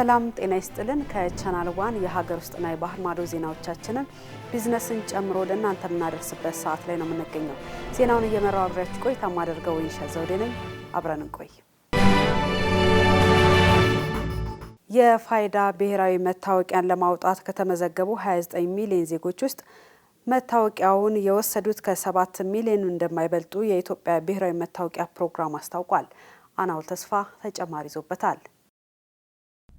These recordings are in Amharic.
ሰላም ጤና ይስጥልን ከቻናል 1 የሀገር ውስጥና የባህር ማዶ ዜናዎቻችንን ቢዝነስን ጨምሮ ለእናንተ የምናደርስበት ሰዓት ላይ ነው የምንገኘው። ዜናውን እየመራው አብራችሁ ቆይታ ማደርገው ይሻ ዘውዴ ነኝ። አብረን እንቆይ። የፋይዳ ብሔራዊ መታወቂያን ለማውጣት ከተመዘገቡ 29 ሚሊዮን ዜጎች ውስጥ መታወቂያውን የወሰዱት ከ7 ሚሊዮን እንደማይበልጡ የኢትዮጵያ ብሔራዊ መታወቂያ ፕሮግራም አስታውቋል። አናውል ተስፋ ተጨማሪ ይዞበታል።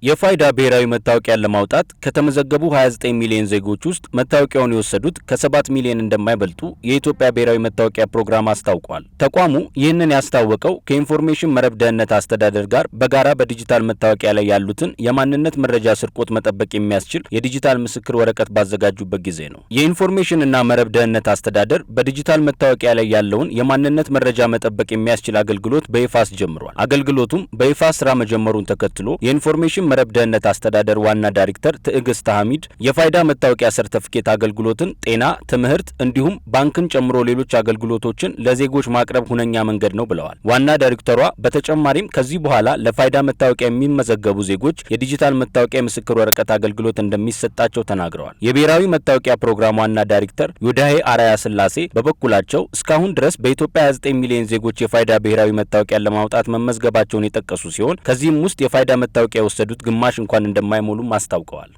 የፋይዳ ብሔራዊ መታወቂያን ለማውጣት ከተመዘገቡ 29 ሚሊዮን ዜጎች ውስጥ መታወቂያውን የወሰዱት ከ7 ሚሊዮን እንደማይበልጡ የኢትዮጵያ ብሔራዊ መታወቂያ ፕሮግራም አስታውቋል። ተቋሙ ይህንን ያስታወቀው ከኢንፎርሜሽን መረብ ደህንነት አስተዳደር ጋር በጋራ በዲጂታል መታወቂያ ላይ ያሉትን የማንነት መረጃ ስርቆት መጠበቅ የሚያስችል የዲጂታል ምስክር ወረቀት ባዘጋጁበት ጊዜ ነው። የኢንፎርሜሽንና መረብ ደህንነት አስተዳደር በዲጂታል መታወቂያ ላይ ያለውን የማንነት መረጃ መጠበቅ የሚያስችል አገልግሎት በይፋ አስጀምሯል። አገልግሎቱም በይፋ ስራ መጀመሩን ተከትሎ የኢንፎርሜሽን መረብ ደህንነት አስተዳደር ዋና ዳይሬክተር ትዕግስት ሐሚድ የፋይዳ መታወቂያ ሰርተፊኬት አገልግሎትን ጤና፣ ትምህርት እንዲሁም ባንክን ጨምሮ ሌሎች አገልግሎቶችን ለዜጎች ማቅረብ ሁነኛ መንገድ ነው ብለዋል። ዋና ዳይሬክተሯ በተጨማሪም ከዚህ በኋላ ለፋይዳ መታወቂያ የሚመዘገቡ ዜጎች የዲጂታል መታወቂያ ምስክር ወረቀት አገልግሎት እንደሚሰጣቸው ተናግረዋል። የብሔራዊ መታወቂያ ፕሮግራም ዋና ዳይሬክተር ዮዳሄ አራያ ስላሴ በበኩላቸው እስካሁን ድረስ በኢትዮጵያ 29 ሚሊዮን ዜጎች የፋይዳ ብሔራዊ መታወቂያን ለማውጣት መመዝገባቸውን የጠቀሱ ሲሆን ከዚህም ውስጥ የፋይዳ መታወቂያ የወሰዱት ግማሽ እንኳን እንደማይሞሉም አስታውቀዋል።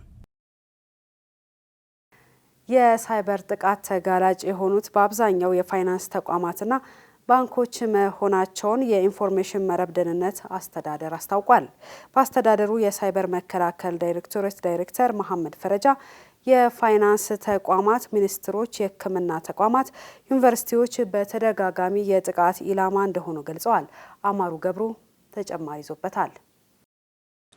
የሳይበር ጥቃት ተጋላጭ የሆኑት በአብዛኛው የፋይናንስ ተቋማትና ባንኮች መሆናቸውን የኢንፎርሜሽን መረብ ደህንነት አስተዳደር አስታውቋል። በአስተዳደሩ የሳይበር መከላከል ዳይሬክቶሬት ዳይሬክተር መሐመድ ፈረጃ የፋይናንስ ተቋማት፣ ሚኒስትሮች፣ የሕክምና ተቋማት፣ ዩኒቨርሲቲዎች በተደጋጋሚ የጥቃት ኢላማ እንደሆኑ ገልጸዋል። አማሩ ገብሩ ተጨማሪ ይዞበታል።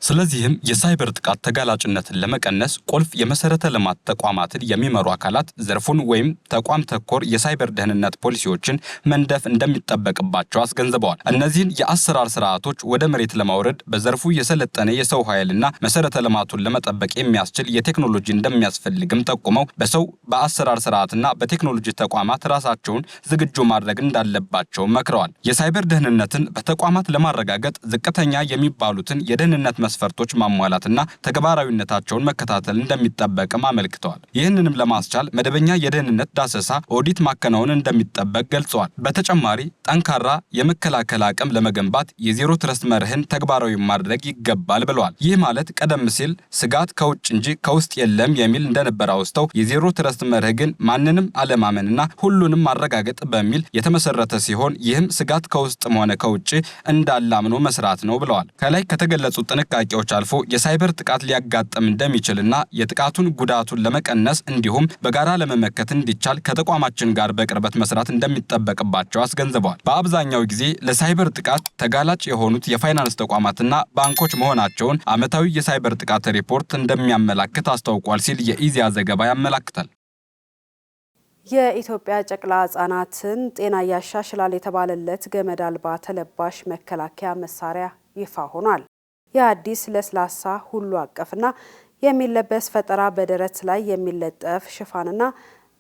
ስለዚህም የሳይበር ጥቃት ተጋላጭነትን ለመቀነስ ቁልፍ የመሰረተ ልማት ተቋማትን የሚመሩ አካላት ዘርፉን ወይም ተቋም ተኮር የሳይበር ደህንነት ፖሊሲዎችን መንደፍ እንደሚጠበቅባቸው አስገንዝበዋል። እነዚህን የአሰራር ስርዓቶች ወደ መሬት ለማውረድ በዘርፉ የሰለጠነ የሰው ኃይልና መሰረተ ልማቱን ለመጠበቅ የሚያስችል የቴክኖሎጂ እንደሚያስፈልግም ጠቁመው በሰው በአሰራር ስርዓትና በቴክኖሎጂ ተቋማት ራሳቸውን ዝግጁ ማድረግ እንዳለባቸው መክረዋል። የሳይበር ደህንነትን በተቋማት ለማረጋገጥ ዝቅተኛ የሚባሉትን የደህንነት መስፈርቶች ማሟላትና ተግባራዊነታቸውን መከታተል እንደሚጠበቅም አመልክተዋል። ይህንንም ለማስቻል መደበኛ የደህንነት ዳሰሳ ኦዲት ማከናወን እንደሚጠበቅ ገልጸዋል። በተጨማሪ ጠንካራ የመከላከል አቅም ለመገንባት የዜሮ ትረስት መርህን ተግባራዊ ማድረግ ይገባል ብለዋል። ይህ ማለት ቀደም ሲል ስጋት ከውጭ እንጂ ከውስጥ የለም የሚል እንደነበረ አውስተው የዜሮ ትረስት መርህ ግን ማንንም አለማመንና ሁሉንም ማረጋገጥ በሚል የተመሰረተ ሲሆን ይህም ስጋት ከውስጥም ሆነ ከውጭ እንዳላምኖ መስራት ነው ብለዋል። ከላይ ከተገለጹት ጥንቃቄዎች አልፎ የሳይበር ጥቃት ሊያጋጥም እንደሚችልና የጥቃቱን ጉዳቱን ለመቀነስ እንዲሁም በጋራ ለመመከት እንዲቻል ከተቋማችን ጋር በቅርበት መስራት እንደሚጠበቅባቸው አስገንዝበዋል። በአብዛኛው ጊዜ ለሳይበር ጥቃት ተጋላጭ የሆኑት የፋይናንስ ተቋማትና ባንኮች መሆናቸውን ዓመታዊ የሳይበር ጥቃት ሪፖርት እንደሚያመላክት አስታውቋል ሲል የኢዜአ ዘገባ ያመላክታል። የኢትዮጵያ ጨቅላ ሕጻናትን ጤና ያሻሽላል የተባለለት ገመድ አልባ ተለባሽ መከላከያ መሳሪያ ይፋ ሆኗል። የአዲስ ለስላሳ ሁሉ አቀፍና የሚለበስ ፈጠራ በደረት ላይ የሚለጠፍ ሽፋንና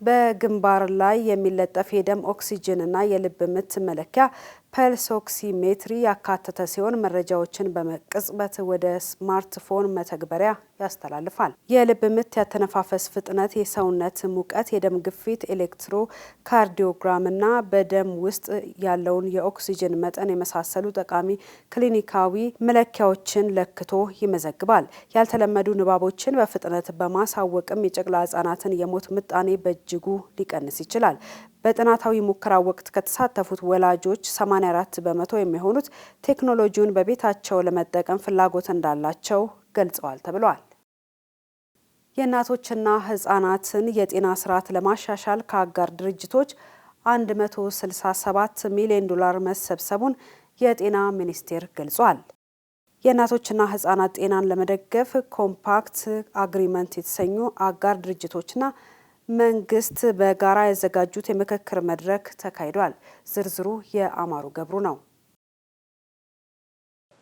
በግንባር ላይ የሚለጠፍ የደም ኦክሲጅንና የልብ ምት መለኪያ ፐልስ ኦክሲሜትሪ ያካተተ ሲሆን መረጃዎችን በመቅጽበት ወደ ስማርትፎን መተግበሪያ ያስተላልፋል። የልብ ምት፣ ያተነፋፈስ ፍጥነት፣ የሰውነት ሙቀት፣ የደም ግፊት፣ ኤሌክትሮ ካርዲዮግራምና በደም ውስጥ ያለውን የኦክሲጅን መጠን የመሳሰሉ ጠቃሚ ክሊኒካዊ መለኪያዎችን ለክቶ ይመዘግባል። ያልተለመዱ ንባቦችን በፍጥነት በማሳወቅም የጨቅላ ሕጻናትን የሞት ምጣኔ በእጅጉ ሊቀንስ ይችላል። በጥናታዊ ሙከራ ወቅት ከተሳተፉት ወላጆች 84 በመቶ የሚሆኑት ቴክኖሎጂውን በቤታቸው ለመጠቀም ፍላጎት እንዳላቸው ገልጸዋል ተብሏል። የእናቶችና ሕጻናትን የጤና ስርዓት ለማሻሻል ከአጋር ድርጅቶች 167 ሚሊዮን ዶላር መሰብሰቡን የጤና ሚኒስቴር ገልጿል። የእናቶችና ሕጻናት ጤናን ለመደገፍ ኮምፓክት አግሪመንት የተሰኙ አጋር ድርጅቶችና መንግስት በጋራ ያዘጋጁት የምክክር መድረክ ተካሂዷል። ዝርዝሩ የአማሩ ገብሩ ነው።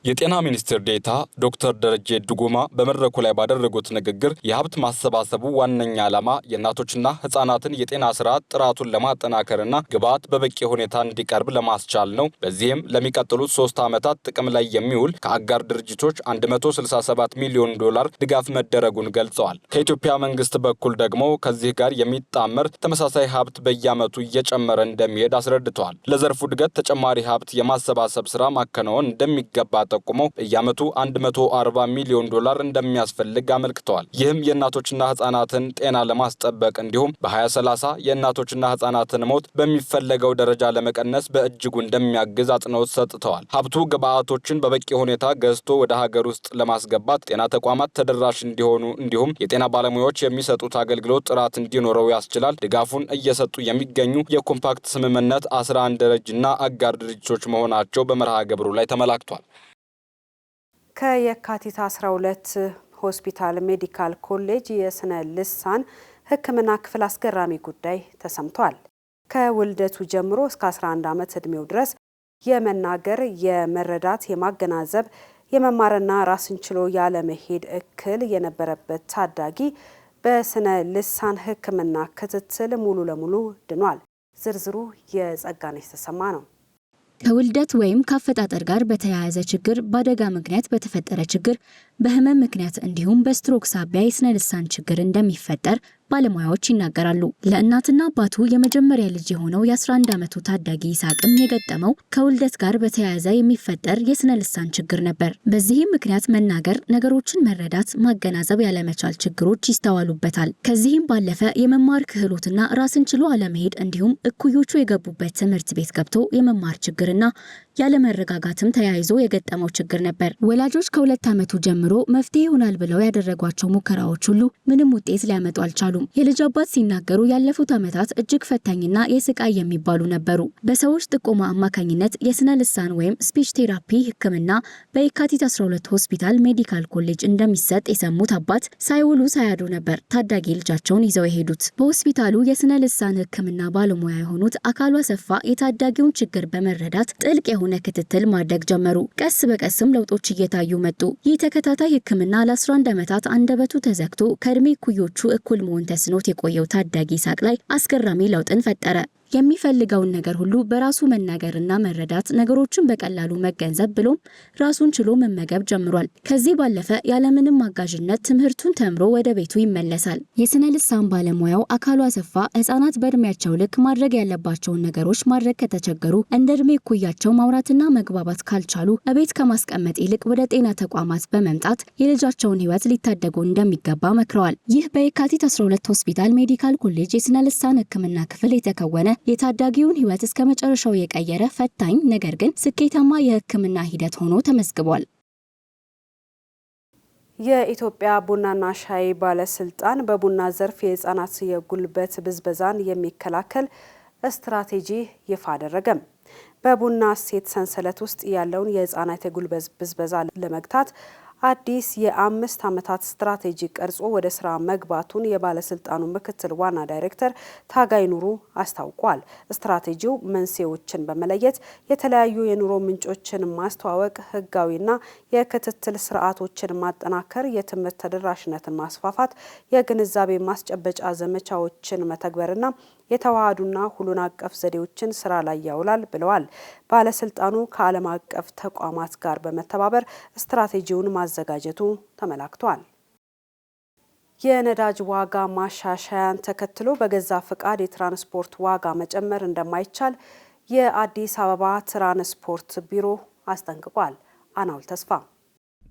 የጤና ሚኒስትር ዴኤታ ዶክተር ደረጀ ድጉማ በመድረኩ ላይ ባደረጉት ንግግር የሀብት ማሰባሰቡ ዋነኛ ዓላማ የእናቶችና ህጻናትን የጤና ስርዓት ጥራቱን ለማጠናከርና ግብዓት በበቂ ሁኔታ እንዲቀርብ ለማስቻል ነው። በዚህም ለሚቀጥሉት 3 ዓመታት ጥቅም ላይ የሚውል ከአጋር ድርጅቶች $167 ሚሊዮን ድጋፍ መደረጉን ገልጸዋል። ከኢትዮጵያ መንግስት በኩል ደግሞ ከዚህ ጋር የሚጣመር ተመሳሳይ ሀብት በየዓመቱ እየጨመረ እንደሚሄድ አስረድተዋል። ለዘርፉ እድገት ተጨማሪ ሀብት የማሰባሰብ ስራ ማከናወን እንደሚገባ ጠቁመው በየዓመቱ $140 ሚሊዮን እንደሚያስፈልግ አመልክተዋል። ይህም የእናቶችና ህጻናትን ጤና ለማስጠበቅ እንዲሁም በ2030 የእናቶችና ህጻናትን ሞት በሚፈለገው ደረጃ ለመቀነስ በእጅጉ እንደሚያግዝ አጽንኦት ሰጥተዋል። ሀብቱ ግብዓቶችን በበቂ ሁኔታ ገዝቶ ወደ ሀገር ውስጥ ለማስገባት ጤና ተቋማት ተደራሽ እንዲሆኑ እንዲሁም የጤና ባለሙያዎች የሚሰጡት አገልግሎት ጥራት እንዲኖረው ያስችላል። ድጋፉን እየሰጡ የሚገኙ የኮምፓክት ስምምነት 11 ደረጃና አጋር ድርጅቶች መሆናቸው በመርሃ ግብሩ ላይ ተመላክቷል። ከየካቲት 12 ሆስፒታል ሜዲካል ኮሌጅ የስነ ልሳን ሕክምና ክፍል አስገራሚ ጉዳይ ተሰምቷል። ከውልደቱ ጀምሮ እስከ 11 ዓመት ዕድሜው ድረስ የመናገር፣ የመረዳት፣ የማገናዘብ፣ የመማርና ራስን ችሎ ያለመሄድ እክል የነበረበት ታዳጊ በስነ ልሳን ሕክምና ክትትል ሙሉ ለሙሉ ድኗል። ዝርዝሩ የጸጋነሽ ተሰማ ነው። ከውልደት ወይም ከአፈጣጠር ጋር በተያያዘ ችግር፣ በአደጋ ምክንያት በተፈጠረ ችግር፣ በህመም ምክንያት እንዲሁም በስትሮክ ሳቢያ የስነ ልሳን ችግር እንደሚፈጠር ባለሙያዎች ይናገራሉ። ለእናትና አባቱ የመጀመሪያ ልጅ የሆነው የ11 ዓመቱ ታዳጊ ይስሐቅም የገጠመው ከውልደት ጋር በተያያዘ የሚፈጠር የስነ ልሳን ችግር ነበር። በዚህም ምክንያት መናገር፣ ነገሮችን መረዳት፣ ማገናዘብ ያለመቻል ችግሮች ይስተዋሉበታል። ከዚህም ባለፈ የመማር ክህሎትና ራስን ችሎ አለመሄድ እንዲሁም እኩዮቹ የገቡበት ትምህርት ቤት ገብቶ የመማር ችግርና ያለመረጋጋትም ተያይዞ የገጠመው ችግር ነበር። ወላጆች ከ2 ዓመቱ ጀምሮ መፍትሄ ይሆናል ብለው ያደረጓቸው ሙከራዎች ሁሉ ምንም ውጤት ሊያመጡ አልቻሉም። የልጅ አባት ሲናገሩ ያለፉት ዓመታት እጅግ ፈታኝና የስቃይ የሚባሉ ነበሩ። በሰዎች ጥቆማ አማካኝነት የስነ ልሳን ወይም ስፒች ቴራፒ ሕክምና በየካቲት 12 ሆስፒታል ሜዲካል ኮሌጅ እንደሚሰጥ የሰሙት አባት ሳይውሉ ሳያዱ ነበር ታዳጊ ልጃቸውን ይዘው የሄዱት። በሆስፒታሉ የስነ ልሳን ሕክምና ባለሙያ የሆኑት አካሉ አሰፋ የታዳጊውን ችግር በመረዳት ጥልቅ የሆነ ክትትል ማድረግ ጀመሩ። ቀስ በቀስም ለውጦች እየታዩ መጡ። ይህ ተከታታይ ሕክምና ለ11 ዓመታት አንደበቱ ተዘግቶ ከእድሜ እኩዮቹ እኩል መሆን ተስኖት የቆየው ታዳጊ ይስሐቅ ላይ አስገራሚ ለውጥን ፈጠረ። የሚፈልገውን ነገር ሁሉ በራሱ መናገርና መረዳት፣ ነገሮችን በቀላሉ መገንዘብ ብሎም ራሱን ችሎ መመገብ ጀምሯል። ከዚህ ባለፈ ያለምንም አጋዥነት ትምህርቱን ተምሮ ወደ ቤቱ ይመለሳል። የስነ ልሳን ባለሙያው አካሉ አሰፋ ህጻናት በእድሜያቸው ልክ ማድረግ ያለባቸውን ነገሮች ማድረግ ከተቸገሩ፣ እንደ እድሜ እኩያቸው ማውራትና መግባባት ካልቻሉ እቤት ከማስቀመጥ ይልቅ ወደ ጤና ተቋማት በመምጣት የልጃቸውን ህይወት ሊታደጉ እንደሚገባ መክረዋል። ይህ በየካቲት 12 ሆስፒታል ሜዲካል ኮሌጅ የስነ ልሳን ሕክምና ክፍል የተከወነ የታዳጊውን ህይወት እስከ መጨረሻው የቀየረ ፈታኝ ነገር ግን ስኬታማ የሕክምና ሂደት ሆኖ ተመዝግቧል። የኢትዮጵያ ቡናና ሻይ ባለስልጣን በቡና ዘርፍ የህፃናት የጉልበት ብዝበዛን የሚከላከል ስትራቴጂ ይፋ አደረገም። በቡና እሴት ሰንሰለት ውስጥ ያለውን የህፃናት የጉልበት ብዝበዛ ለመግታት አዲስ የ5 ዓመታት ስትራቴጂ ቀርጾ ወደ ስራ መግባቱን የባለስልጣኑ ምክትል ዋና ዳይሬክተር ታጋይ ኑሩ አስታውቋል። ስትራቴጂው መንስኤዎችን በመለየት የተለያዩ የኑሮ ምንጮችን ማስተዋወቅ፣ ህጋዊና የክትትል ስርዓቶችን ማጠናከር፣ የትምህርት ተደራሽነትን ማስፋፋት፣ የግንዛቤ ማስጨበጫ ዘመቻዎችን መተግበርና የተዋሃዱና ሁሉን አቀፍ ዘዴዎችን ስራ ላይ ያውላል ብለዋል። ባለስልጣኑ ከዓለም አቀፍ ተቋማት ጋር በመተባበር ስትራቴጂውን ማዘጋጀቱ ተመላክቷል። የነዳጅ ዋጋ ማሻሻያን ተከትሎ በገዛ ፍቃድ የትራንስፖርት ዋጋ መጨመር እንደማይቻል የአዲስ አበባ ትራንስፖርት ቢሮ አስጠንቅቋል። አናውል ተስፋ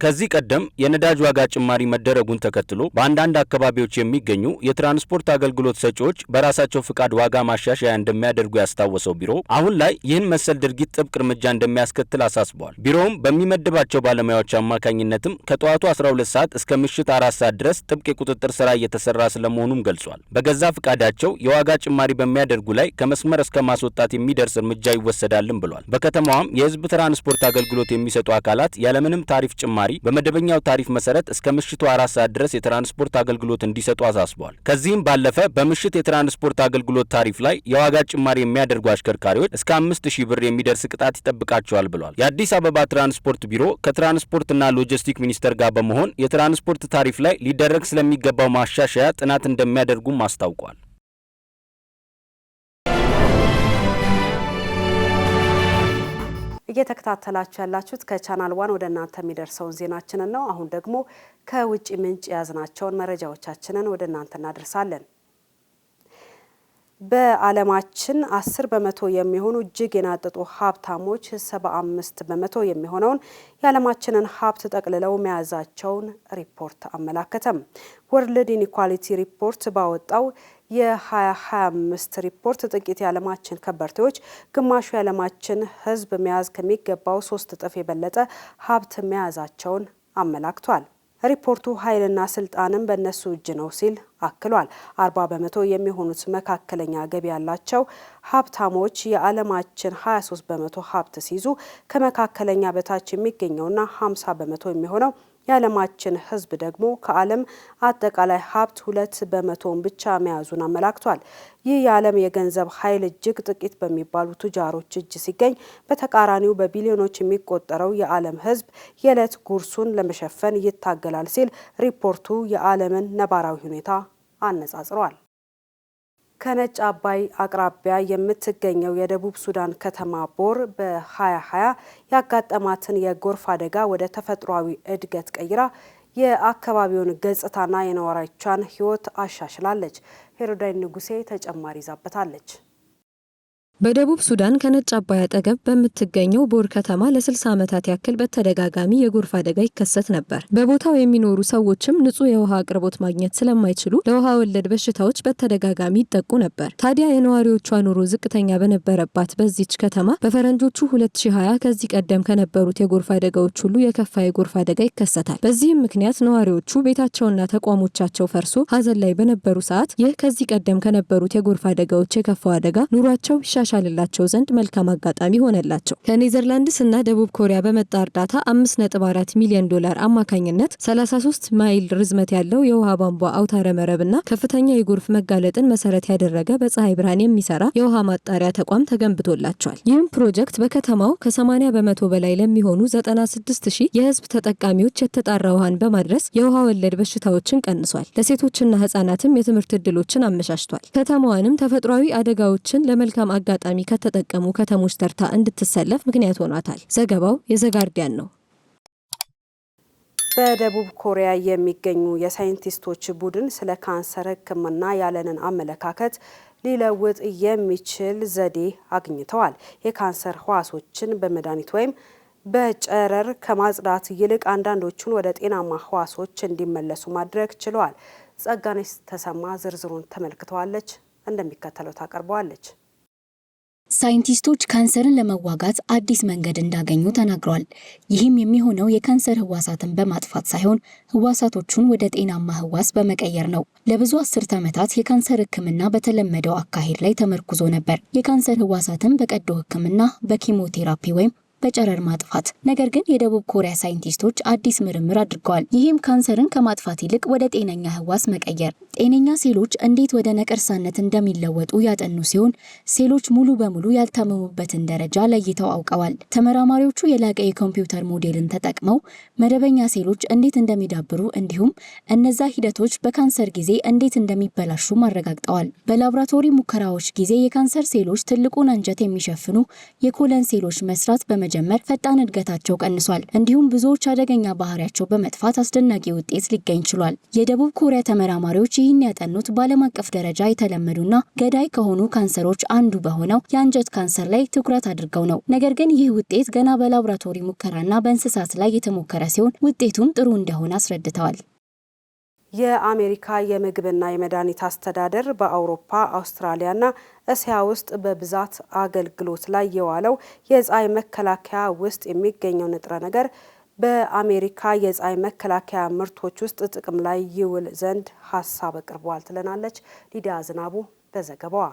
ከዚህ ቀደም የነዳጅ ዋጋ ጭማሪ መደረጉን ተከትሎ በአንዳንድ አካባቢዎች የሚገኙ የትራንስፖርት አገልግሎት ሰጪዎች በራሳቸው ፍቃድ ዋጋ ማሻሻያ እንደሚያደርጉ ያስታወሰው ቢሮ አሁን ላይ ይህን መሰል ድርጊት ጥብቅ እርምጃ እንደሚያስከትል አሳስቧል። ቢሮውም በሚመድባቸው ባለሙያዎች አማካኝነትም ከጠዋቱ 12 ሰዓት እስከ ምሽት 4 ሰዓት ድረስ ጥብቅ የቁጥጥር ስራ እየተሰራ ስለመሆኑም ገልጿል። በገዛ ፍቃዳቸው የዋጋ ጭማሪ በሚያደርጉ ላይ ከመስመር እስከ ማስወጣት የሚደርስ እርምጃ ይወሰዳልም ብሏል። በከተማዋም የህዝብ ትራንስፖርት አገልግሎት የሚሰጡ አካላት ያለምንም ታሪፍ ጭማሪ በተጨማሪ በመደበኛው ታሪፍ መሰረት እስከ ምሽቱ 4 ሰዓት ድረስ የትራንስፖርት አገልግሎት እንዲሰጡ አሳስበዋል። ከዚህም ባለፈ በምሽት የትራንስፖርት አገልግሎት ታሪፍ ላይ የዋጋ ጭማሪ የሚያደርጉ አሽከርካሪዎች እስከ 5000 ብር የሚደርስ ቅጣት ይጠብቃቸዋል ብሏል። የአዲስ አበባ ትራንስፖርት ቢሮ ከትራንስፖርትና ሎጂስቲክ ሚኒስቴር ጋር በመሆን የትራንስፖርት ታሪፍ ላይ ሊደረግ ስለሚገባው ማሻሻያ ጥናት እንደሚያደርጉም አስታውቋል። እየተከታተላችሁ ያላችሁት ከቻናል ዋን ወደ እናንተ የሚደርሰውን ዜናችንን ነው። አሁን ደግሞ ከውጭ ምንጭ የያዝናቸውን መረጃዎቻችንን ወደ እናንተ እናደርሳለን። በዓለማችን 10 በመቶ የሚሆኑ እጅግ የናጠጡ ሀብታሞች 75 በመቶ የሚሆነውን የዓለማችንን ሀብት ጠቅልለው መያዛቸውን ሪፖርት አመላከተም። ወርልድ ኢንኢኳሊቲ ሪፖርት ባወጣው የ2025 ሪፖርት ጥቂት የዓለማችን ከበርቴዎች ግማሹ የዓለማችን ሕዝብ መያዝ ከሚገባው 3 እጥፍ የበለጠ ሀብት መያዛቸውን አመላክቷል። ሪፖርቱ ኃይልና ስልጣንም በእነሱ እጅ ነው ሲል አክሏል። 40 በመቶ የሚሆኑት መካከለኛ ገቢ ያላቸው ሀብታሞች የዓለማችን 23 በመቶ ሀብት ሲይዙ ከመካከለኛ በታች የሚገኘውና 50 በመቶ የሚሆነው የዓለማችን ሕዝብ ደግሞ ከዓለም አጠቃላይ ሀብት 2 በመቶውን ብቻ መያዙን አመላክቷል። ይህ የዓለም የገንዘብ ኃይል እጅግ ጥቂት በሚባሉ ቱጃሮች እጅ ሲገኝ፣ በተቃራኒው በቢሊዮኖች የሚቆጠረው የዓለም ሕዝብ የዕለት ጉርሱን ለመሸፈን ይታገላል ሲል ሪፖርቱ የዓለምን ነባራዊ ሁኔታ አነጻጽሯል። ከነጭ አባይ አቅራቢያ የምትገኘው የደቡብ ሱዳን ከተማ ቦር በ2020 ያጋጠማትን የጎርፍ አደጋ ወደ ተፈጥሯዊ እድገት ቀይራ የአካባቢውን ገጽታና የነዋሪዎቿን ሕይወት አሻሽላለች። ሄሮዳይን ንጉሴ ተጨማሪ ይዛበታለች። በደቡብ ሱዳን ከነጭ አባይ አጠገብ በምትገኘው ቦር ከተማ ለ60 ዓመታት ያክል በተደጋጋሚ የጎርፍ አደጋ ይከሰት ነበር። በቦታው የሚኖሩ ሰዎችም ንጹህ የውሃ አቅርቦት ማግኘት ስለማይችሉ ለውሃ ወለድ በሽታዎች በተደጋጋሚ ይጠቁ ነበር። ታዲያ የነዋሪዎቿ ኑሮ ዝቅተኛ በነበረባት በዚች ከተማ በፈረንጆቹ 2020 ከዚህ ቀደም ከነበሩት የጎርፍ አደጋዎች ሁሉ የከፋ የጎርፍ አደጋ ይከሰታል። በዚህም ምክንያት ነዋሪዎቹ ቤታቸውና ተቋሞቻቸው ፈርሶ ሀዘን ላይ በነበሩ ሰዓት ይህ ከዚህ ቀደም ከነበሩት የጎርፍ አደጋዎች የከፋው አደጋ ኑሯቸው ሻልላቸው ዘንድ መልካም አጋጣሚ ሆነላቸው። ከኔዘርላንድስ እና ደቡብ ኮሪያ በመጣ እርዳታ 5.4 ሚሊዮን ዶላር አማካኝነት 33 ማይል ርዝመት ያለው የውሃ ቧንቧ አውታረ መረብና ከፍተኛ የጎርፍ መጋለጥን መሰረት ያደረገ በፀሐይ ብርሃን የሚሰራ የውሃ ማጣሪያ ተቋም ተገንብቶላቸዋል። ይህም ፕሮጀክት በከተማው ከ80 በመቶ በላይ ለሚሆኑ 96,000 የህዝብ ተጠቃሚዎች የተጣራ ውሃን በማድረስ የውሃ ወለድ በሽታዎችን ቀንሷል። ለሴቶችና ህጻናትም የትምህርት ዕድሎችን አመቻችቷል። ከተማዋንም ተፈጥሯዊ አደጋዎችን ለመልካም አጋጣሚ ከተጠቀሙ ከተሞች ተርታ እንድትሰለፍ ምክንያት ሆኗታል። ዘገባው የዘጋርዲያን ነው። በደቡብ ኮሪያ የሚገኙ የሳይንቲስቶች ቡድን ስለ ካንሰር ሕክምና ያለንን አመለካከት ሊለውጥ የሚችል ዘዴ አግኝተዋል። የካንሰር ህዋሶችን በመድኃኒት ወይም በጨረር ከማጽዳት ይልቅ አንዳንዶቹን ወደ ጤናማ ህዋሶች እንዲመለሱ ማድረግ ችለዋል። ጸጋነሽ ተሰማ ዝርዝሩን ተመልክተዋለች፣ እንደሚከተለው ታቀርበዋለች። ሳይንቲስቶች ካንሰርን ለመዋጋት አዲስ መንገድ እንዳገኙ ተናግረዋል። ይህም የሚሆነው የካንሰር ህዋሳትን በማጥፋት ሳይሆን ህዋሳቶቹን ወደ ጤናማ ህዋስ በመቀየር ነው። ለብዙ አስርት ዓመታት የካንሰር ህክምና በተለመደው አካሄድ ላይ ተመርኩዞ ነበር። የካንሰር ህዋሳትን በቀዶ ህክምና፣ በኪሞቴራፒ ወይም በጨረር ማጥፋት። ነገር ግን የደቡብ ኮሪያ ሳይንቲስቶች አዲስ ምርምር አድርገዋል። ይህም ካንሰርን ከማጥፋት ይልቅ ወደ ጤነኛ ህዋስ መቀየር፣ ጤነኛ ሴሎች እንዴት ወደ ነቀርሳነት እንደሚለወጡ ያጠኑ ሲሆን ሴሎች ሙሉ በሙሉ ያልታመሙበትን ደረጃ ለይተው አውቀዋል። ተመራማሪዎቹ የላቀ የኮምፒውተር ሞዴልን ተጠቅመው መደበኛ ሴሎች እንዴት እንደሚዳብሩ እንዲሁም እነዛ ሂደቶች በካንሰር ጊዜ እንዴት እንደሚበላሹ አረጋግጠዋል። በላቦራቶሪ ሙከራዎች ጊዜ የካንሰር ሴሎች ትልቁን አንጀት የሚሸፍኑ የኮለን ሴሎች መስራት በመጀመር ፈጣን እድገታቸው ቀንሷል። እንዲሁም ብዙዎች አደገኛ ባህሪያቸው በመጥፋት አስደናቂ ውጤት ሊገኝ ችሏል። የደቡብ ኮሪያ ተመራማሪዎች ይህን ያጠኑት በዓለም አቀፍ ደረጃ የተለመዱና ገዳይ ከሆኑ ካንሰሮች አንዱ በሆነው የአንጀት ካንሰር ላይ ትኩረት አድርገው ነው። ነገር ግን ይህ ውጤት ገና በላቦራቶሪ ሙከራና በእንስሳት ላይ የተሞከረ ሲሆን ውጤቱም ጥሩ እንደሆነ አስረድተዋል። የአሜሪካ የምግብና የመድኃኒት አስተዳደር በአውሮፓ፣ አውስትራሊያና እስያ ውስጥ በብዛት አገልግሎት ላይ የዋለው የፀሐይ መከላከያ ውስጥ የሚገኘው ንጥረ ነገር በአሜሪካ የፀሐይ መከላከያ ምርቶች ውስጥ ጥቅም ላይ ይውል ዘንድ ሀሳብ አቅርበዋል ትለናለች ሊዲያ ዝናቡ በዘገባዋ።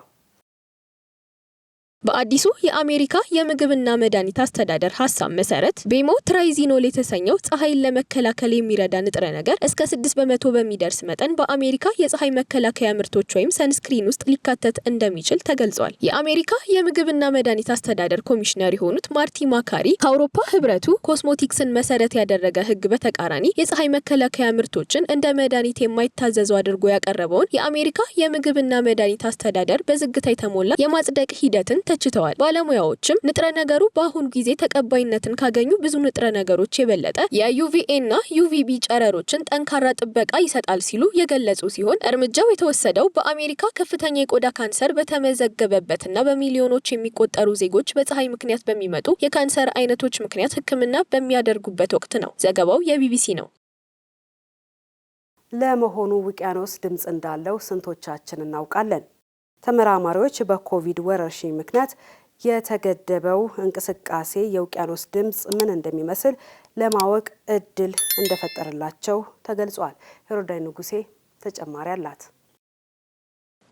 በአዲሱ የአሜሪካ የምግብና መድኃኒት አስተዳደር ሐሳብ መሰረት ቤሞትራይዚኖል የተሰኘው ፀሐይን ለመከላከል የሚረዳ ንጥረ ነገር እስከ 6% በሚደርስ መጠን በአሜሪካ የፀሐይ መከላከያ ምርቶች ወይም ሰንስክሪን ውስጥ ሊካተት እንደሚችል ተገልጿል። የአሜሪካ የምግብና መድኃኒት አስተዳደር ኮሚሽነር የሆኑት ማርቲ ማካሪ ከአውሮፓ ህብረቱ ኮስሞቲክስን መሰረት ያደረገ ህግ በተቃራኒ የፀሐይ መከላከያ ምርቶችን እንደ መድኃኒት የማይታዘዙ አድርጎ ያቀረበውን የአሜሪካ የምግብና መድኃኒት አስተዳደር በዝግታ የተሞላ የማጽደቅ ሂደትን ተችተዋል። ባለሙያዎችም ንጥረ ነገሩ በአሁኑ ጊዜ ተቀባይነትን ካገኙ ብዙ ንጥረ ነገሮች የበለጠ የዩቪኤ እና ዩቪቢ ጨረሮችን ጠንካራ ጥበቃ ይሰጣል ሲሉ የገለጹ ሲሆን እርምጃው የተወሰደው በአሜሪካ ከፍተኛ የቆዳ ካንሰር በተመዘገበበትና በሚሊዮኖች የሚቆጠሩ ዜጎች በፀሐይ ምክንያት በሚመጡ የካንሰር አይነቶች ምክንያት ሕክምና በሚያደርጉበት ወቅት ነው። ዘገባው የቢቢሲ ነው። ለመሆኑ ውቅያኖስ ድምጽ እንዳለው ስንቶቻችን እናውቃለን? ተመራማሪዎች በኮቪድ ወረርሽኝ ምክንያት የተገደበው እንቅስቃሴ የውቅያኖስ ድምጽ ምን እንደሚመስል ለማወቅ እድል እንደፈጠረላቸው ተገልጿል። ሄሮዳይ ንጉሴ ተጨማሪ አላት።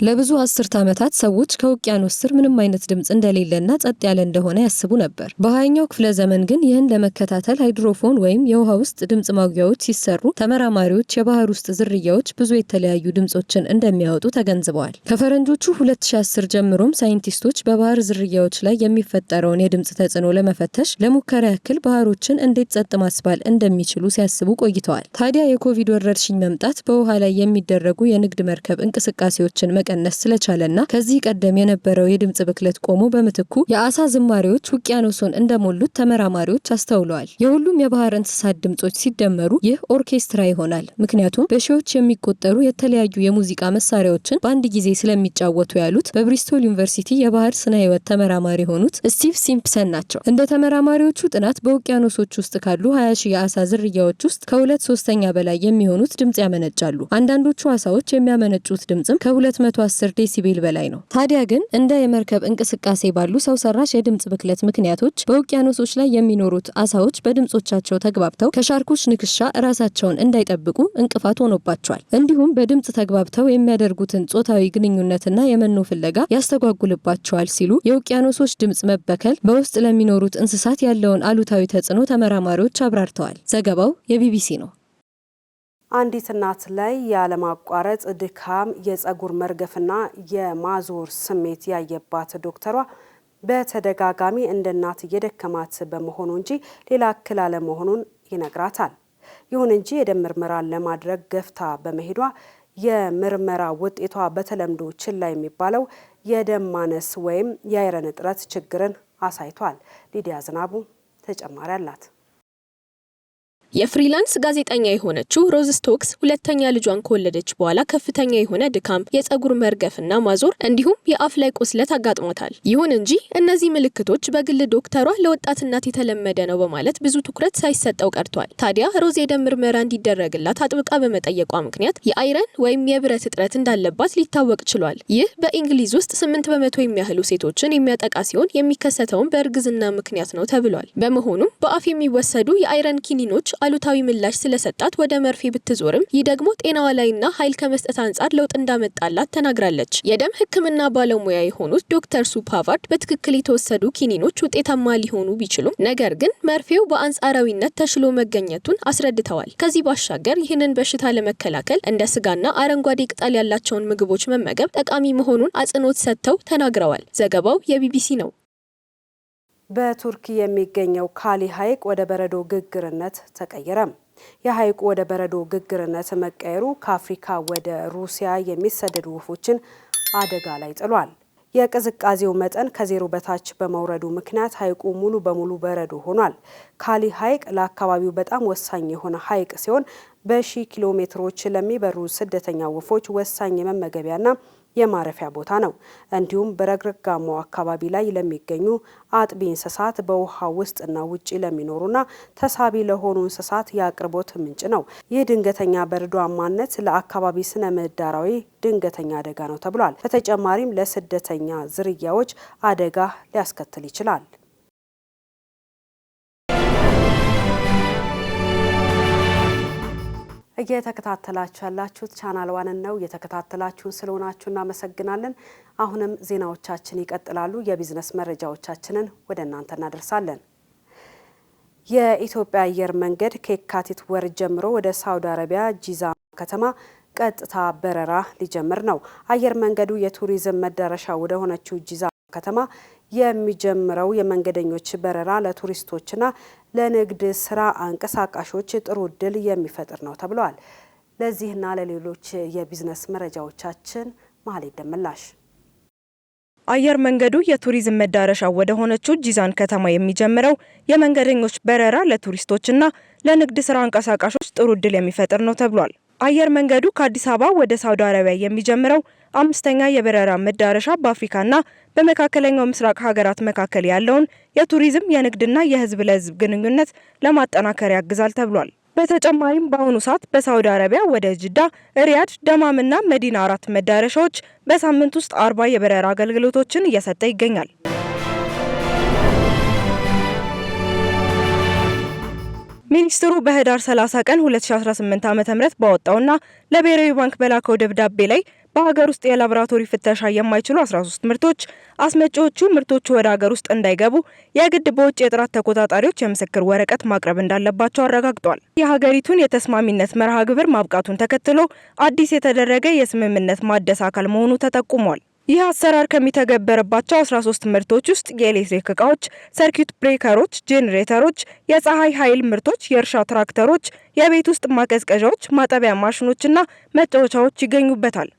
ለብዙ አስርት ዓመታት ሰዎች ከውቅያኖስ ስር ምንም አይነት ድምጽ እንደሌለና ጸጥ ያለ እንደሆነ ያስቡ ነበር። በ20ኛው ክፍለ ዘመን ግን ይህን ለመከታተል ሃይድሮፎን ወይም የውሃ ውስጥ ድምጽ ማጉያዎች ሲሰሩ ተመራማሪዎች የባህር ውስጥ ዝርያዎች ብዙ የተለያዩ ድምጾችን እንደሚያወጡ ተገንዝበዋል። ከፈረንጆቹ 2010 ጀምሮም ሳይንቲስቶች በባህር ዝርያዎች ላይ የሚፈጠረውን የድምጽ ተጽዕኖ ለመፈተሽ ለሙከራ ያክል ባህሮችን እንዴት ጸጥ ማስባል እንደሚችሉ ሲያስቡ ቆይተዋል። ታዲያ የኮቪድ ወረርሽኝ መምጣት በውሃ ላይ የሚደረጉ የንግድ መርከብ እንቅስቃሴዎችን መቀነስ ስለቻለና ከዚህ ቀደም የነበረው የድምጽ ብክለት ቆሞ በምትኩ የአሳ ዝማሬዎች ውቅያኖሱን እንደሞሉት ተመራማሪዎች አስተውለዋል። የሁሉም የባህር እንስሳት ድምጾች ሲደመሩ ይህ ኦርኬስትራ ይሆናል። ምክንያቱም በሺዎች የሚቆጠሩ የተለያዩ የሙዚቃ መሳሪያዎችን በአንድ ጊዜ ስለሚጫወቱ ያሉት በብሪስቶል ዩኒቨርሲቲ የባህር ስነ ህይወት ተመራማሪ የሆኑት ስቲቭ ሲምፕሰን ናቸው። እንደ ተመራማሪዎቹ ጥናት በውቅያኖሶች ውስጥ ካሉ 20 ሺህ የአሳ ዝርያዎች ውስጥ ከ2/3 በላይ የሚሆኑት ድምጽ ያመነጫሉ። አንዳንዶቹ አሳዎች የሚያመነጩት ድምጽም ከ210 ዴሲቤል በላይ ነው። ታዲያ ግን እንደ የመርከብ እንቅስቃሴ ባሉ ሰው ሰራሽ የድምጽ ብክለት ምክንያቶች በውቅያኖሶች ላይ የሚኖሩት አሳዎች በድምጾቻቸው ተግባብተው ከሻርኮች ንክሻ ራሳቸውን እንዳይጠብቁ እንቅፋት ሆኖባቸዋል። እንዲሁም በድምጽ ተግባብተው የሚያደርጉትን ጾታዊ ግንኙነትና የመኖ ፍለጋ ያስተጓጉልባቸዋል ሲሉ የውቅያኖሶች ድምጽ መበከል በውስጥ ለሚኖሩት እንስሳት ያለውን አሉታዊ ተጽዕኖ ተመራማሪዎች አብራርተዋል። ዘገባው የቢቢሲ ነው። አንዲት እናት ላይ ያለማቋረጥ ድካም፣ የፀጉር መርገፍና የማዞር ስሜት ያየባት ዶክተሯ በተደጋጋሚ እንደ እናት እየደከማት በመሆኑ እንጂ ሌላ እክል አለመሆኑን ይነግራታል። ይሁን እንጂ የደም ምርመራን ለማድረግ ገፍታ በመሄዷ የምርመራ ውጤቷ በተለምዶ ችላ የሚባለው የደም ማነስ ወይም የአይረን እጥረት ችግርን አሳይቷል። ሊዲያ ዝናቡ ተጨማሪ አላት። የፍሪላንስ ጋዜጠኛ የሆነችው ሮዝ ስቶክስ ሁለተኛ ልጇን ከወለደች በኋላ ከፍተኛ የሆነ ድካም፣ የፀጉር መርገፍና ማዞር እንዲሁም የአፍ ላይ ቁስለት አጋጥሟታል። ይሁን እንጂ እነዚህ ምልክቶች በግል ዶክተሯ ለወጣት እናት የተለመደ ነው በማለት ብዙ ትኩረት ሳይሰጠው ቀርቷል። ታዲያ ሮዝ የደም ምርመራ እንዲደረግላት አጥብቃ በመጠየቋ ምክንያት የአይረን ወይም የብረት እጥረት እንዳለባት ሊታወቅ ችሏል። ይህ በእንግሊዝ ውስጥ 8% የሚያህሉ ሴቶችን የሚያጠቃ ሲሆን የሚከሰተውን በእርግዝና ምክንያት ነው ተብሏል። በመሆኑም በአፍ የሚወሰዱ የአይረን ኪኒኖች አሉታዊ ምላሽ ስለሰጣት ወደ መርፌ ብትዞርም ይህ ደግሞ ጤናዋ ላይና ኃይል ከመስጠት አንጻር ለውጥ እንዳመጣላት ተናግራለች። የደም ሕክምና ባለሙያ የሆኑት ዶክተር ሱ ፓቫርድ በትክክል የተወሰዱ ኪኒኖች ውጤታማ ሊሆኑ ቢችሉም ነገር ግን መርፌው በአንጻራዊነት ተሽሎ መገኘቱን አስረድተዋል። ከዚህ ባሻገር ይህንን በሽታ ለመከላከል እንደ ስጋና አረንጓዴ ቅጠል ያላቸውን ምግቦች መመገብ ጠቃሚ መሆኑን አጽንኦት ሰጥተው ተናግረዋል። ዘገባው የቢቢሲ ነው። በቱርክ የሚገኘው ካሊ ሐይቅ ወደ በረዶ ግግርነት ተቀየረ። የሐይቁ ወደ በረዶ ግግርነት መቀየሩ ከአፍሪካ ወደ ሩሲያ የሚሰደዱ ወፎችን አደጋ ላይ ጥሏል። የቅዝቃዜው መጠን ከዜሮ በታች በመውረዱ ምክንያት ሐይቁ ሙሉ በሙሉ በረዶ ሆኗል። ካሊ ሐይቅ ለአካባቢው በጣም ወሳኝ የሆነ ሐይቅ ሲሆን በሺህ ኪሎ ሜትሮች ለሚበሩ ስደተኛ ወፎች ወሳኝ የመመገቢያና የማረፊያ ቦታ ነው። እንዲሁም በረግረጋማው አካባቢ ላይ ለሚገኙ አጥቢ እንስሳት በውሃ ውስጥና ውጪ ለሚኖሩና ተሳቢ ለሆኑ እንስሳት የአቅርቦት ምንጭ ነው። ይህ ድንገተኛ በረዷማነት ለአካባቢ ስነ ምህዳራዊ ድንገተኛ አደጋ ነው ተብሏል። በተጨማሪም ለስደተኛ ዝርያዎች አደጋ ሊያስከትል ይችላል። እየተከታተላችሁ ያላችሁት ቻናል ዋንን ነው። እየተከታተላችሁን ስለሆናችሁ እናመሰግናለን። አሁንም ዜናዎቻችን ይቀጥላሉ። የቢዝነስ መረጃዎቻችንን ወደ እናንተ እናደርሳለን። የኢትዮጵያ አየር መንገድ ከየካቲት ወር ጀምሮ ወደ ሳውዲ አረቢያ ጂዛን ከተማ ቀጥታ በረራ ሊጀምር ነው። አየር መንገዱ የቱሪዝም መዳረሻ ወደ ሆነችው ጂዛን ከተማ የሚጀምረው የመንገደኞች በረራ ለቱሪስቶችና ለንግድ ስራ አንቀሳቃሾች ጥሩ እድል የሚፈጥር ነው ተብሏል። ለዚህና ለሌሎች የቢዝነስ መረጃዎቻችን መሀሌት ደመላሽ። አየር መንገዱ የቱሪዝም መዳረሻ ወደ ሆነችው ጂዛን ከተማ የሚጀምረው የመንገደኞች በረራ ለቱሪስቶችና ለንግድ ስራ አንቀሳቃሾች ጥሩ እድል የሚፈጥር ነው ተብሏል። አየር መንገዱ ከአዲስ አበባ ወደ ሳውዲ አረቢያ የሚጀምረው 5ኛ የበረራ መዳረሻ በአፍሪካና በመካከለኛው ምስራቅ ሀገራት መካከል ያለውን የቱሪዝም የንግድና የህዝብ ለህዝብ ግንኙነት ለማጠናከር ያግዛል ተብሏል። በተጨማሪም በአሁኑ ሰዓት በሳውዲ አረቢያ ወደ ጅዳ፣ ሪያድ፣ ደማምና መዲና 4 መዳረሻዎች በሳምንት ውስጥ 40 የበረራ አገልግሎቶችን እየሰጠ ይገኛል። ሚኒስትሩ በህዳር 30 ቀን 2018 ዓ.ም ባወጣውና ለብሔራዊ ባንክ በላከው ደብዳቤ ላይ በሀገር ውስጥ የላቦራቶሪ ፍተሻ የማይችሉ 13 ምርቶች አስመጪዎቹ ምርቶቹ ወደ ሀገር ውስጥ እንዳይገቡ የግድ በውጭ የጥራት ተቆጣጣሪዎች የምስክር ወረቀት ማቅረብ እንዳለባቸው አረጋግጧል። የሀገሪቱን የተስማሚነት መርሃ ግብር ማብቃቱን ተከትሎ አዲስ የተደረገ የስምምነት ማደስ አካል መሆኑ ተጠቁሟል። ይህ አሰራር ከሚተገበረባቸው 13 ምርቶች ውስጥ የኤሌክትሪክ እቃዎች፣ ሰርኪዩት ብሬከሮች፣ ጄኔሬተሮች፣ የፀሐይ ኃይል ምርቶች፣ የእርሻ ትራክተሮች፣ የቤት ውስጥ ማቀዝቀዣዎች፣ ማጠቢያ ማሽኖችና መጫወቻዎች ይገኙበታል።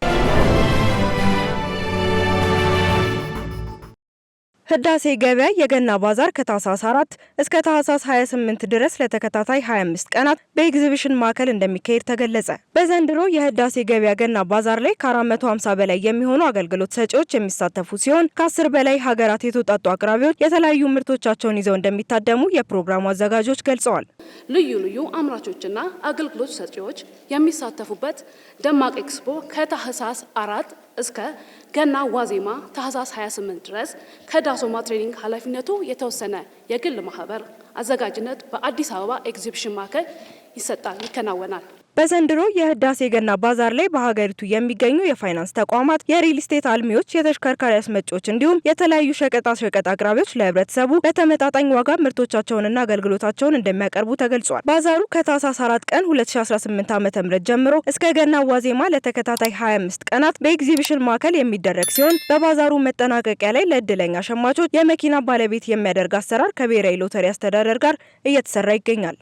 ህዳሴ ገበያ የገና ባዛር ከታህሳስ 4 እስከ ታህሳስ 28 ድረስ ለተከታታይ 25 ቀናት በኤግዚቢሽን ማዕከል እንደሚካሄድ ተገለጸ። በዘንድሮ የህዳሴ ገበያ ገና ባዛር ላይ ከ450 በላይ የሚሆኑ አገልግሎት ሰጪዎች የሚሳተፉ ሲሆን ከ10 በላይ ሀገራት የተውጣጡ አቅራቢዎች የተለያዩ ምርቶቻቸውን ይዘው እንደሚታደሙ የፕሮግራሙ አዘጋጆች ገልጸዋል። ልዩ ልዩ አምራቾችና አገልግሎት ሰጪዎች የሚሳተፉበት ደማቅ ኤክስፖ ከታህሳስ 4 እስከ ገና ዋዜማ ታህሳስ 28 ድረስ ከዳሶማ ትሬኒንግ ኃላፊነቱ የተወሰነ የግል ማህበር አዘጋጅነት በአዲስ አበባ ኤግዚቢሽን ማዕከል ይከናወናል። በዘንድሮ የህዳሴ ገና ባዛር ላይ በሀገሪቱ የሚገኙ የፋይናንስ ተቋማት፣ የሪል ስቴት አልሚዎች፣ የተሽከርካሪ አስመጪዎች እንዲሁም የተለያዩ ሸቀጣ ሸቀጥ አቅራቢዎች ለህብረተሰቡ በተመጣጣኝ ዋጋ ምርቶቻቸውንና አገልግሎታቸውን እንደሚያቀርቡ ተገልጿል። ባዛሩ ከታህሳስ 4 ቀን 2018 ዓ.ም ጀምሮ እስከ ገና ዋዜማ ለተከታታይ 25 ቀናት በኤግዚቢሽን ማዕከል የሚደረግ ሲሆን በባዛሩ መጠናቀቂያ ላይ ለእድለኛ ሸማቾች የመኪና ባለቤት የሚያደርግ አሰራር ከብሔራዊ ሎተሪ አስተዳደር ጋር እየተሰራ ይገኛል።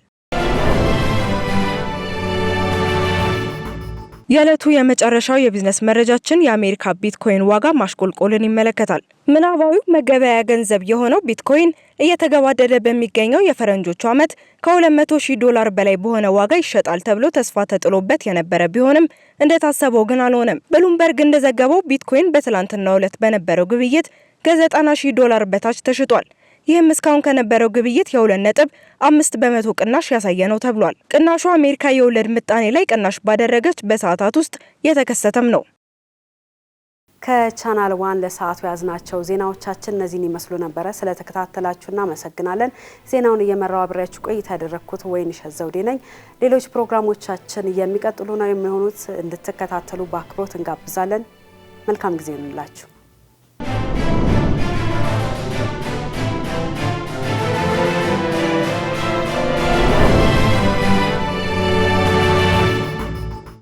የዕለቱ የመጨረሻው የቢዝነስ መረጃችን የአሜሪካ ቢትኮይን ዋጋ ማሽቆልቆልን ይመለከታል። ምናባዊው መገበያያ ገንዘብ የሆነው ቢትኮይን እየተገባደደ በሚገኘው የፈረንጆቹ ዓመት $200,000 በላይ በሆነ ዋጋ ይሸጣል ተብሎ ተስፋ ተጥሎበት የነበረ ቢሆንም እንደታሰበው ግን አልሆነም። ብሉምበርግ እንደዘገበው ቢትኮይን በትላንትናው ዕለት በነበረው ግብይት $90,000 በታች ተሽጧል። ይህም እስካሁን ከነበረው ግብይት የ2.5% ቅናሽ ያሳየ ነው ተብሏል። ቅናሹ አሜሪካ የወለድ ምጣኔ ላይ ቅናሽ ባደረገች በሰዓታት ውስጥ የተከሰተም ነው። ከቻናል ዋን ለሰዓቱ ያዝናቸው ዜናዎቻችን እነዚህን ይመስሉ ነበረ። ስለተከታተላችሁና አመሰግናለን። ዜናውን እየመራው አብሬያችሁ ቆይታ ያደረኩት ወይንሸት ዘውዴ ነኝ። ሌሎች ፕሮግራሞቻችን የሚቀጥሉ ነው የሚሆኑት። እንድትከታተሉ በአክብሮት እንጋብዛለን። መልካም ጊዜ ይሁንላችሁ።